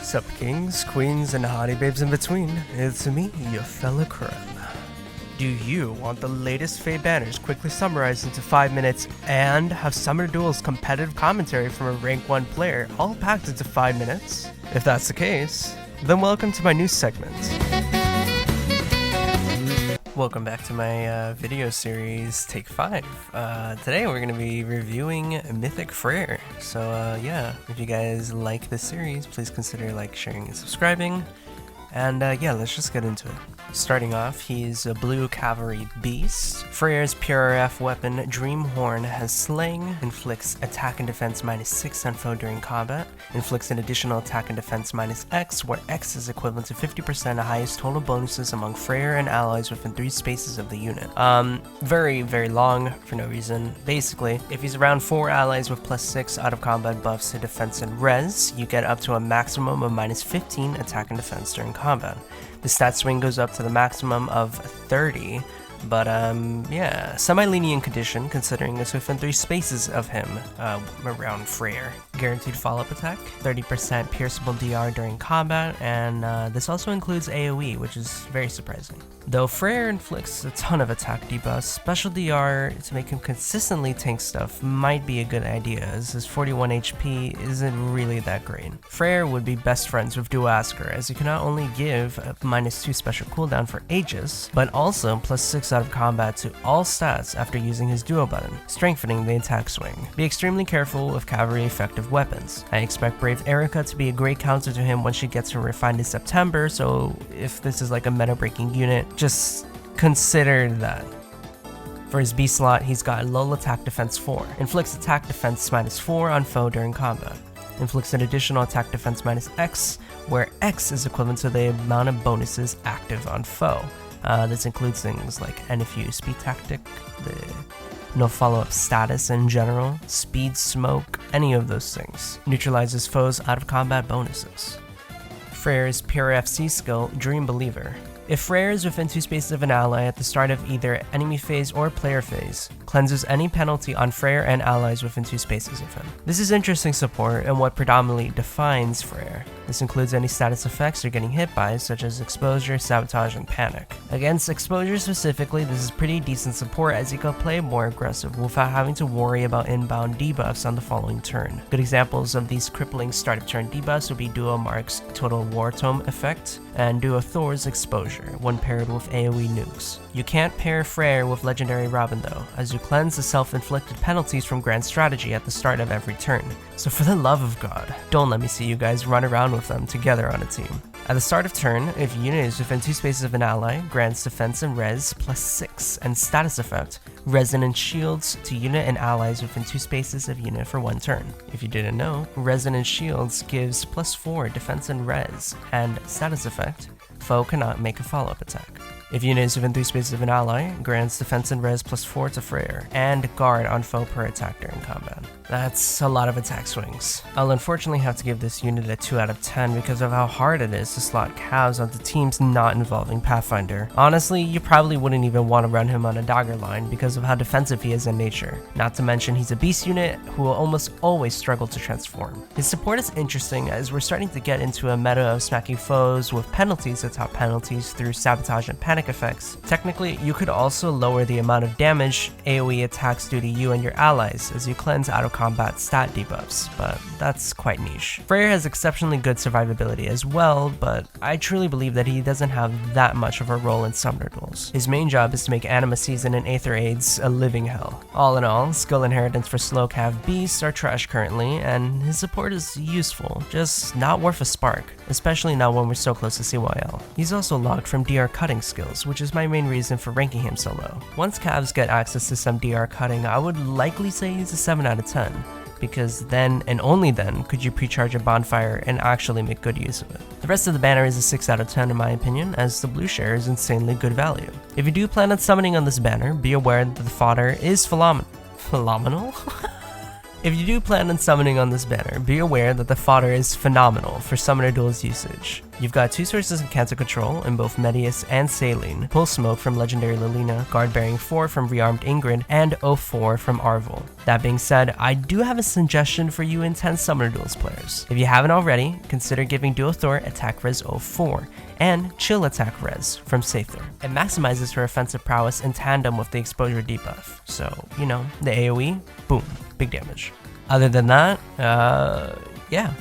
Sup kings, queens, and hottie babes in between, it's me, your fella Crumb. Do you want the latest Fae banners quickly summarized into 5 minutes and have Summer Duel's competitive commentary from a rank 1 player all packed into 5 minutes? If that's the case, then welcome to my new segment. Welcome back to my video series, Take 5. Today we're going to be reviewing Mythic Freyr. So yeah, if you guys like this series, please consider sharing, and subscribing. And yeah, let's just get into it. Starting off, he's a blue cavalry beast. Freyr's PRF weapon, Dreamhorn, has slaying, inflicts attack and defense -6 on foe during combat, inflicts an additional attack and defense -X, where X is equivalent to 50% of highest total bonuses among Freyr and allies within 3 spaces of the unit. Very, very long for no reason. Basically, if he's around 4 allies with +6 out of combat buffs to defense and res, you get up to a maximum of -15 attack and defense during combat. The stat swing goes up to the maximum of 30, but yeah, semi-lenient condition considering it's within 3 spaces of him around Freyr. Guaranteed follow-up attack, 30% pierceable DR during combat, and this also includes AoE, which is very surprising. Though Freyr inflicts a ton of attack debuffs, special DR to make him consistently tank stuff might be a good idea, as his 41 HP isn't really that great. Freyr would be best friends with Duasker, as he can not only give a -2 special cooldown for Aegis, but also +6 out of combat to all stats after using his duo button, strengthening the attack swing. Be extremely careful with cavalry effective weapons. I expect Brave Erica to be a great counter to him when she gets her refined in September, so if this is like a meta-breaking unit, just consider that. For his B slot, he's got low attack defense 4, inflicts attack defense -4 on foe during combat, inflicts an additional attack defense -X, where X is equivalent to the amount of bonuses active on foe. This includes things like NFU speed tactic, the no follow-up status in general, speed smoke, any of those things. Neutralizes foes out of combat bonuses. Freyr's PRFC skill, Dream Believer. If Freyr is within 2 spaces of an ally at the start of either enemy phase or player phase, cleanses any penalty on Freyr and allies within 2 spaces of him. This is interesting support and what predominantly defines Freyr. This includes any status effects you're getting hit by, such as exposure, sabotage, and panic. Against exposure specifically, this is pretty decent support as you can play more aggressive without having to worry about inbound debuffs on the following turn. Good examples of these crippling start of turn debuffs would be Duo Mark's Total War Tome effect and Duo Thor's exposure when paired with AoE nukes. You can't pair Freyr with Legendary Robin though, as you cleanse the self-inflicted penalties from Grand Strategy at the start of every turn. So for the love of God, don't let me see you guys run around with them together on a team. At the start of turn, if unit is within 2 spaces of an ally, grants defense and res +6, and status effect, Resonant Shields to unit and allies within 2 spaces of unit for 1 turn. If you didn't know, Resonant Shields gives +4 defense and res, and status effect, foe cannot make a follow-up attack. If unit is within 3 spaces of an ally, grants defense and res +4 to Freyr, and guard on foe per attack during combat. That's a lot of attack swings. I'll unfortunately have to give this unit a 2 out of 10 because of how hard it is to slot calves onto teams not involving Pathfinder. Honestly, you probably wouldn't even want to run him on a dagger line because of how defensive he is in nature. Not to mention he's a beast unit who will almost always struggle to transform. His support is interesting as we're starting to get into a meta of smacking foes with penalties to top penalties through sabotage and panic effects. Technically, you could also lower the amount of damage AoE attacks do to you and your allies as you cleanse out of combat stat debuffs, but that's quite niche. Freyr has exceptionally good survivability as well, but I truly believe that he doesn't have that much of a role in Summoner Duels. His main job is to make Anima Season and Aether Aids a living hell. All in all, skill inheritance for slow cav beasts are trash currently, and his support is useful, just not worth a spark, especially now when we're so close to CYL. He's also locked from DR cutting skills, which is my main reason for ranking him so low. Once cavs get access to some DR cutting, I would likely say he's a 7 out of 10. Because then and only then could you pre-charge a bonfire and actually make good use of it. The rest of the banner is a 6 out of 10 in my opinion, as the blue share is insanely good value. If you do plan on summoning on this banner, be aware that the fodder is phenomenal. If you do plan on summoning on this banner, be aware that the fodder is phenomenal for Summoner Duel's usage. You've got 2 sources of cancel control in both Medius and Saline, Pull Smoke from Legendary Lilina, Guard Bearing 4 from Rearmed Ingrid, and 04 from Arvel. That being said, I do have a suggestion for you intense Summoner Duels players. If you haven't already, consider giving Duothor attack res 04 and chill attack res from Sather. It maximizes her offensive prowess in tandem with the exposure debuff, so, you know, the AoE, boom, big damage. Other than that, yeah,